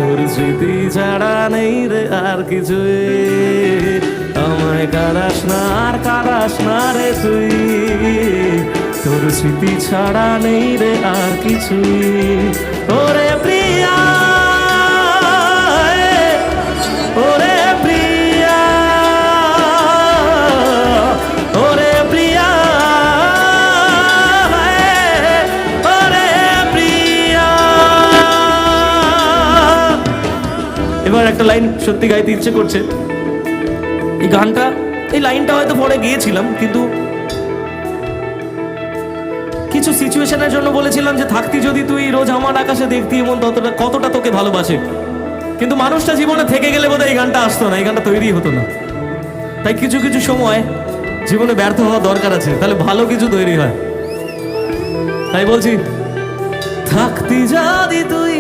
তোর স্মৃতি ছাড়া নেই রে আর কিছুই, আমায় কাঁদাস না আর কাঁদাস না রে তুই, তোর স্মৃতি ছাড়া নেই রে আর কিছুই। ওরে প্রিয়া, ওরে প্রিয়া, ওরে প্রিয়া, ওরে প্রিয়া। এবার একটা লাইন সত্যি গাইতে ইচ্ছে করছে। এই গানটা, এই লাইনটা হয়তো পরে গিয়েছিলাম, কিন্তু কিছু সিচুয়েশনের জন্য বলেছিলাম যে থাকতি যদি তুই রোজ আমার আকাশে দেখতি এমন কতটা তোকে ভালোবাসে। কিন্তু মানুষটা জীবনে থেকে গেলে বোধহয় এই গানটা আসতো না, এই গানটা তৈরি হতো না। তাই কিছু কিছু সময় জীবনে ব্যর্থ হওয়া দরকার আছে, তাহলে ভালো কিছু তৈরি হয়। তাই বলছি, থাকতি যদি তুই